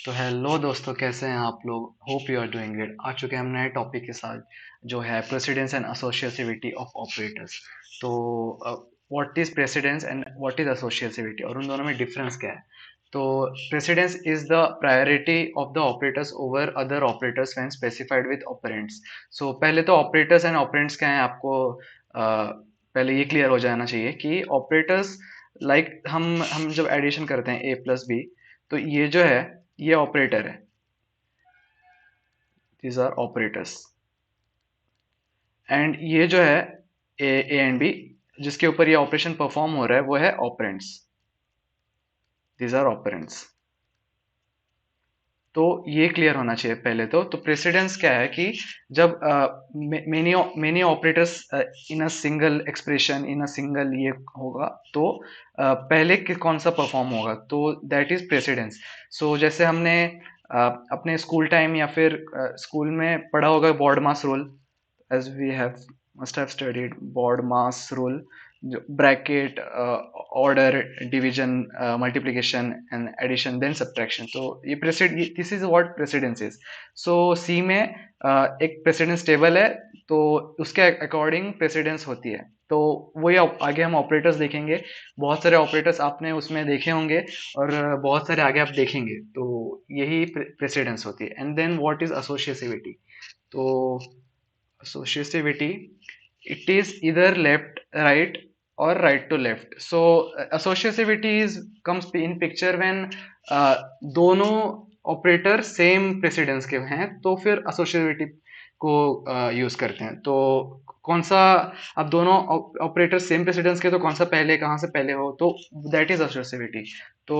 तो हेलो दोस्तों, कैसे हैं आप लोग? Hope you are doing great. आ चुके हैं हम नए टॉपिक के साथ, जो है precedence and associativity of operators. तो what is precedence and what is associativity, और उन दोनों में डिफरेंस क्या है? तो precedence is the priority of the operators over other operators when specified with operands. So पहले तो ऑपरेटर्स एंड ऑपरेंड्स क्या हैं, आपको पहले ये क्लियर हो जाना चाहिए कि ऑपरेटर्स लाइक हम जब एडिशन करते हैं a प्लस बी, तो ये जो है ये ऑपरेटर है। These are operators. एंड ये जो है ए एंड बी, जिसके ऊपर ये ऑपरेशन परफॉर्म हो रहा है, वो है ऑपरेंड्स। These are operands. तो ये क्लियर होना चाहिए पहले तो प्रेसिडेंस क्या है कि जब many many operators in a single expression, in a single ये होगा, तो पहले कौन सा परफॉर्म होगा, तो दैट इज प्रेसिडेंस। सो जैसे हमने अपने स्कूल टाइम या फिर स्कूल में पढ़ा होगा BODMAS rule, as we have must have studied board mass rule, bracket, order, division, multiplication and addition, then subtraction. तो ये precedence, this is what precedence is. So C में एक precedence table है, तो उसके अकॉर्डिंग precedence होती है। तो वही आगे हम ऑपरेटर्स देखेंगे। बहुत सारे ऑपरेटर्स आपने उसमें देखे होंगे, और बहुत सारे आगे आप देखेंगे। तो यही प्रेसिडेंस होती है। And then what is associativity? तो associativity, it is either left right or right to left. So associativity is comes in picture when दोनों ऑपरेटर सेम प्रेसिडेंस के हैं, तो फिर associativity को यूज करते हैं। तो कौन सा, अब दोनों ऑपरेटर सेम प्रेसिडेंस के, तो कौन सा पहले, कहाँ से पहले हो, तो दैट इज associativity। तो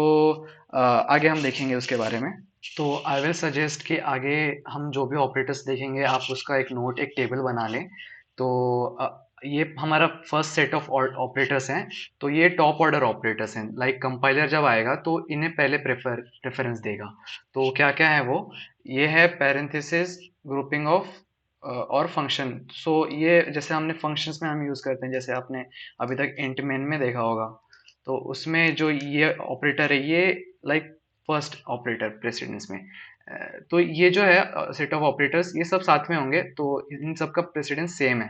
आगे हम देखेंगे उसके बारे में। तो आई विल सजेस्ट कि आगे हम जो भी ऑपरेटर्स देखेंगे, आप उसका एक नोट, एक टेबल बना लें। तो ये हमारा फर्स्ट सेट ऑफ ऑपरेटर्स हैं। तो ये टॉप ऑर्डर ऑपरेटर्स हैं। लाइक कंपाइलर जब आएगा तो इन्हें पहले प्रेफरेंस देगा। तो क्या क्या है वो? ये है पैरेंथेसिस, ग्रुपिंग ऑफ और फंक्शन। सो ये जैसे हमने फंक्शंस में हम यूज करते हैं, जैसे आपने अभी तक इंट मेन में देखा होगा। तो उसमें जो ये ऑपरेटर है, ये लाइक फर्स्ट ऑपरेटर प्रेसिडेंस में। तो ये जो है सेट ऑफ ऑपरेटर्स, ये सब साथ में होंगे, तो इन सब का प्रेसिडेंस सेम है।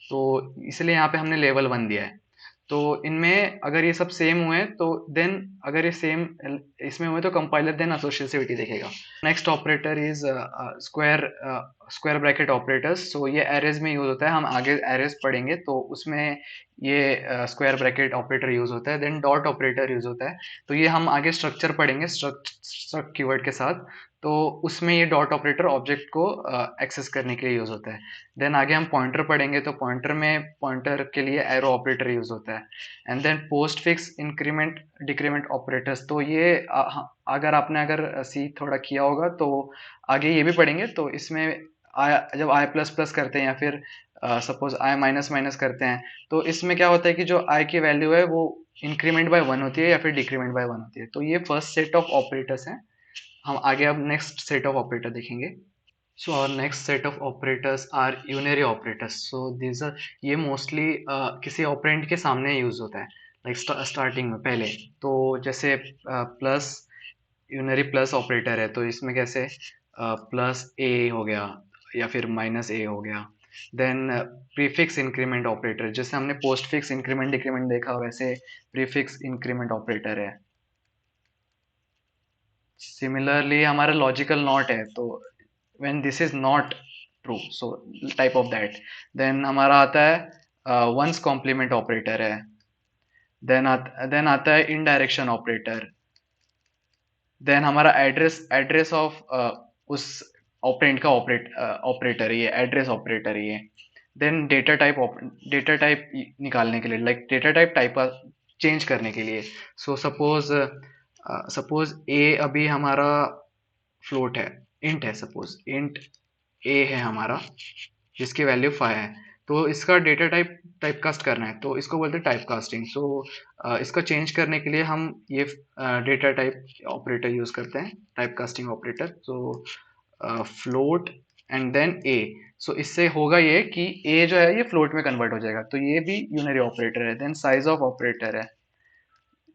तो इसलिए यहाँ पे हमने लेवल 1 दिया है। तो इनमें अगर ये सब सेम हुए तो देन, अगर ये सेम इसमें हुए तो कंपाइलर देन एसोसिएटिविटी देखेगा। Next operator is square square bracket operators. So ये एरेज में यूज होता है, हम आगे एरेज पढ़ेंगे तो उसमें ये स्क्वायर ब्रैकेट ऑपरेटर यूज होता है। देन डॉट ऑपरेटर यूज होता है, तो ये हम आगे स्ट्रक्चर पढ़ेंगे, स्ट्रक्ट कीवर्ड के साथ। तो उसमें ये डॉट ऑपरेटर ऑब्जेक्ट को एक्सेस करने के लिए यूज होता है। देन आगे हम पॉइंटर पढ़ेंगे, तो पॉइंटर में पॉइंटर के लिए एरो ऑपरेटर यूज होता है। And then postfix, increment, decrement operators. तो ये अगर आपने अगर सी थोड़ा किया होगा तो आगे ये भी पढ़ेंगे। तो इसमें जब आई प्लस प्लस करते हैं, या फिर सपोज आई माइनस माइनस करते हैं, तो इसमें क्या होता है कि जो आई की वैल्यू है वो इंक्रीमेंट बाय 1 होती है या फिर डिक्रीमेंट बाय 1 होती है। तो ये फर्स्ट सेट ऑफ ऑपरेटर्स हैं। हम आगे अब नेक्स्ट सेट ऑफ ऑपरेटर देखेंगे। So our next set of operators are unary operators. So these are, ये mostly किसी ऑपरेंड के सामने यूज होता है, लाइक स्टार्टिंग में पहले। तो जैसे प्लस, यूनरी प्लस ऑपरेटर है, तो इसमें कैसे प्लस ए हो गया या फिर माइनस ए हो गया। देन प्रीफिक्स इंक्रीमेंट ऑपरेटर, जैसे हमने पोस्ट फिक्स इंक्रीमेंट डिक्रीमेंट देखा, वैसे प्रीफिक्स इंक्रीमेंट ऑपरेटर है। सिमिलरली हमारा लॉजिकल नॉट है, तो when this is not true, so type of that, then हमारा आता है वंस कॉम्प्लीमेंट ऑपरेटर है। देन आता है इनडायरेक्शन ऑपरेटर। देन हमारा एड्रेस एड्रेस ऑफ उस ऑपरेंड का ऑपरेटर है, ये एड्रेस ऑपरेटर है ये। देन डेटा टाइप निकालने के लिए, लाइक डेटा टाइप टाइप का चेंज करने के लिए। सो सपोज ए अभी हमारा फ्लोट है, इंट है, सपोज इंट ए है हमारा, जिसकी वैल्यू 5 है। तो इसका डेटा टाइप टाइप कास्ट करना है, तो इसको बोलते हैं टाइप कास्टिंग। सो इसका चेंज करने के लिए हम ये डेटा टाइप ऑपरेटर यूज करते हैं, type casting operator. So float and then A. So इससे होगा ये कि ए जो है ये फ्लोट में कन्वर्ट हो जाएगा, तो ये भी यूनरी ऑपरेटर है। देन साइज ऑफ ऑपरेटर है।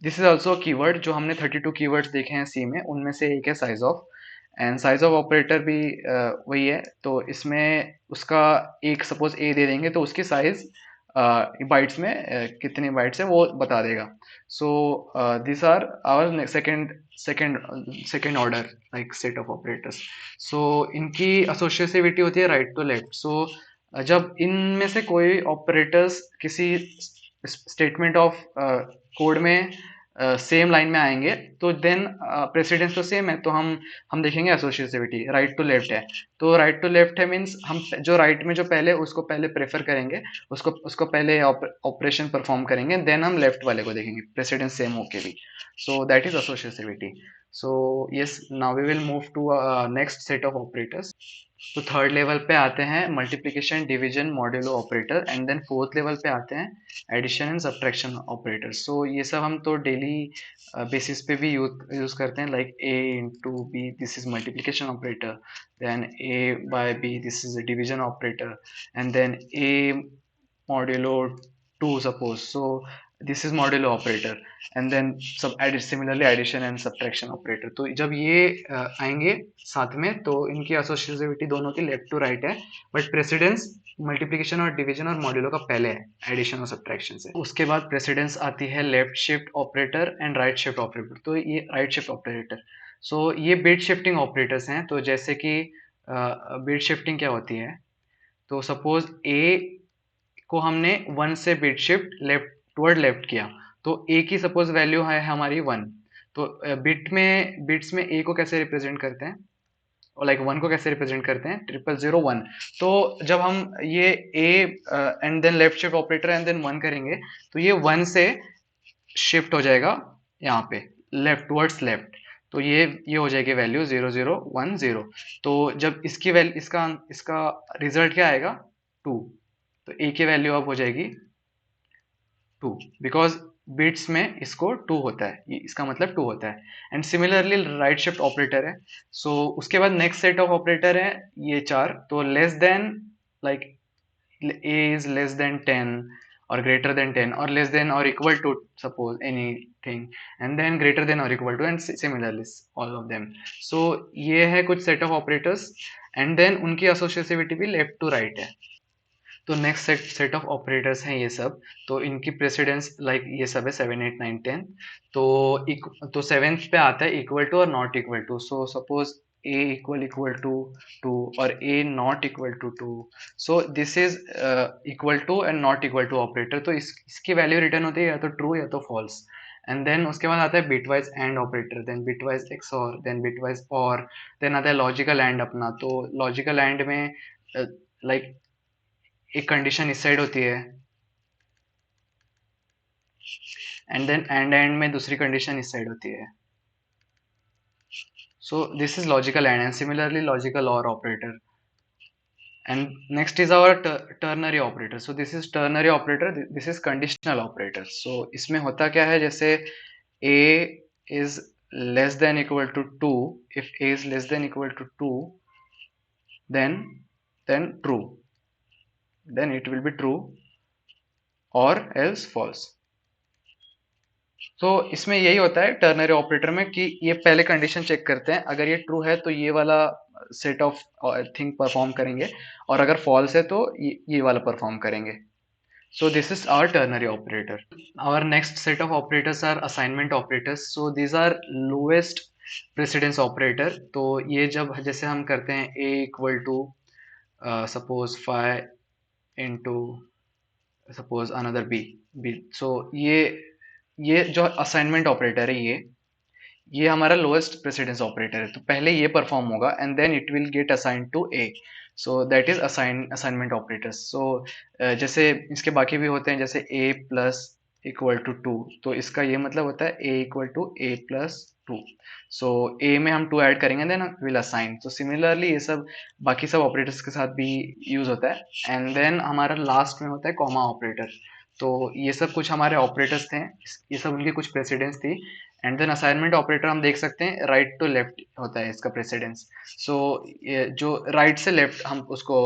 दिस इज ऑल्सो कीवर्ड, जो हमने 32 कीवर्ड्स देखे हैं सी में, उनमें से एक है size of. And size of operator भी वही है, तो इसमें उसका एक सपोज ए दे देंगे तो उसकी साइज बाइट्स में कितनी बाइट्स है वो बता देगा. So this are our second second second order like set of operators. So इनकी एसोसिएटिविटी होती है राइट टू लेफ्ट. सो जब इनमें से कोई ऑपरेटर्स किसी स्टेटमेंट ऑफ कोड में सेम लाइन में आएंगे तो देन प्रेसिडेंस तो सेम है, तो हम देखेंगे एसोसिएटिविटी राइट टू लेफ्ट है. तो राइट टू लेफ्ट है मीन्स हम जो राइट में जो पहले उसको पहले प्रेफर करेंगे, उसको उसको पहले ऑपरेशन परफॉर्म करेंगे, देन हम लेफ्ट वाले को देखेंगे प्रेसिडेंस सेम होके भी. So that is associativity. So yes, now we will move to next set of operators. तो थर्ड लेवल पे आते हैं multiplication division modulo operator, and then fourth level पे आते हैं addition and subtraction operator. So ये सब हम तो डेली बेसिस पे भी यूज करते हैं, like A into B this is multiplication operator, then A by B this is a division operator, and then A modulo 2 suppose, so this is modulo operator, and then similarly addition and subtraction operator. तो जब ये आएंगे साथ में तो इनकी associativity दोनों की लेफ्ट टू राइट है, बट प्रेसिडेंस मल्टीप्लिकेशन और डिवीजन और मॉड्यूलो का पहले है एडिशन और सब्ट्रैक्शन से. उसके बाद प्रेसिडेंस आती है left shift operator and right shift operator. तो ये राइट शिफ्ट ऑपरेटर, सो ये बिट शिफ्टिंग ऑपरेटर्स हैं. तो जैसे कि बिट शिफ्टिंग क्या होती है, तो सपोज ए को हमने 1 से bit shift left toward left किया, तो ए की सपोज वैल्यू है हमारी 1. तो बिट्स में ए को कैसे रिप्रेजेंट करते हैं, और लाइक 1 को कैसे रिप्रेजेंट करते हैं, 0001. तो जब हम ये A and then left shift operator and then 1 करेंगे तो ये 1 से शिफ्ट हो जाएगा यहाँ पे लेफ्ट टुवर्ड्स लेफ्ट. तो ये हो जाएगी वैल्यू 0010. तो जब इसकी वैल्यू इसका इसका रिजल्ट क्या आएगा, 2. तो ए की वैल्यू अब हो जाएगी 2, बिकॉज बिट्स में इसको 2 होता है, इसका मतलब 2 होता है. And similarly right shift operator है. सो उसके बाद नेक्स्ट सेट ऑफ ऑपरेटर है ये 4. तो less than, like a is less than 10 or greater than 10 or less than or equal to suppose anything, and then greater than or equal to, and similarly all of them. So ये है कुछ set of operators, and then उनकी associativity भी left to right है. तो next set of operators हैं ये सब. तो इनकी प्रेसिडेंस लाइक ये सब है 7 8 9 10. तो तो सेवेंथ पे आता है इक्वल टू और not equal to. So suppose a equal to 2 और a not equal to 2. So this is equal to and not equal to operator. तो इसकी वैल्यू रिटर्न होती है या तो ट्रू या तो फॉल्स. एंड देन उसके बाद आता है bitwise and operator, then bitwise XOR, then bitwise OR, then आता है लॉजिकल एंड अपना. तो लॉजिकल एंड में लाइक एक कंडीशन इस साइड होती है एंड देन एंड में दूसरी कंडीशन इस साइड होती है. So this is logical and similarly logical or operator. And next is our ternary operator. So this is ternary operator, this is conditional operator. So इसमें होता क्या है, जैसे a is less than equal to 2, if a is less than equal to 2, then true, then it will be true or else false. तो इसमें यही होता है टर्नरी ऑपरेटर में कि ये पहले कंडीशन चेक करते हैं, अगर ये ट्रू है तो ये वाला सेट ऑफ थिंग परफॉर्म करेंगे, और अगर फॉल्स है तो ये वाला परफॉर्म करेंगे. So this is our ternary operator. Our next set of operators are assignment operators. So these are lowest precedence operator. तो ये जब जैसे हम करते हैं a equal to suppose 5 into suppose another b. So ये जो असाइनमेंट ऑपरेटर है ये हमारा लोएस्ट प्रेसिडेंस ऑपरेटर है. तो पहले ये परफॉर्म होगा and then it will get assign to A. So that is assignment operators. So जैसे इसके बाकी भी होते हैं, जैसे a प्लस इक्वल टू 2. तो इसका ये मतलब होता है a equal to a plus 2. So a में हम 2 ऐड करेंगे देन विल असाइन. तो सिमिलरली ये सब बाकी सब ऑपरेटर्स के साथ भी यूज होता है. एंड देन हमारा लास्ट में होता है कॉमा ऑपरेटर. तो ये सब कुछ हमारे ऑपरेटर्स थे, ये सब उनकी कुछ प्रेसिडेंस थी. एंड देन असाइनमेंट ऑपरेटर हम देख सकते हैं राइट टू लेफ्ट होता है इसका प्रेसिडेंस. सो जो राइट से लेफ्ट हम उसको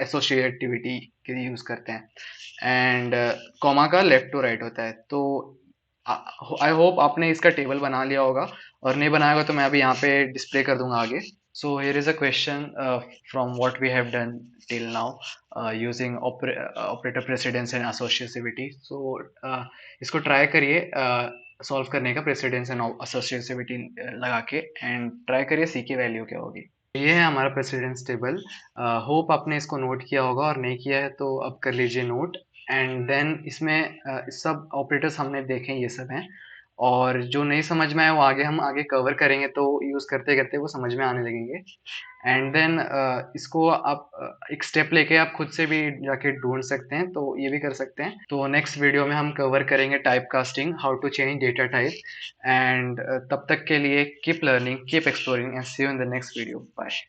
एसोसिएटिविटी के लिए यूज करते हैं, एंड कॉमा का लेफ्ट टू राइट होता है. तो आई होप आपने इसका टेबल बना लिया होगा, और नहीं बनाया होगा तो मैं अभी यहाँ पे डिस्प्ले कर दूंगा आगे. So here is a question from what we have done till now using operator precedence and associativity. So इसको ट्राई करिए सॉल्व करने का, प्रेसिडेंस एंड associativity लगा के, एंड ट्राई करिए सी की वैल्यू क्या होगी. ये है हमारा प्रेसिडेंस टेबल. होप आपने इसको नोट किया होगा, और नहीं किया है तो अब कर लीजिए नोट. एंड देन इसमें सब ऑपरेटर्स हमने देखे ये सब हैं, और जो नहीं समझ में आए वो हम आगे कवर करेंगे, तो यूज़ करते करते वो समझ में आने लगेंगे. एंड देन इसको आप एक स्टेप लेके आप खुद से भी जाके ढूंढ सकते हैं, तो ये भी कर सकते हैं. तो नेक्स्ट वीडियो में हम कवर करेंगे type casting, how to change data type. And तब तक के लिए keep learning, keep exploring, and see you in the next video. Bye.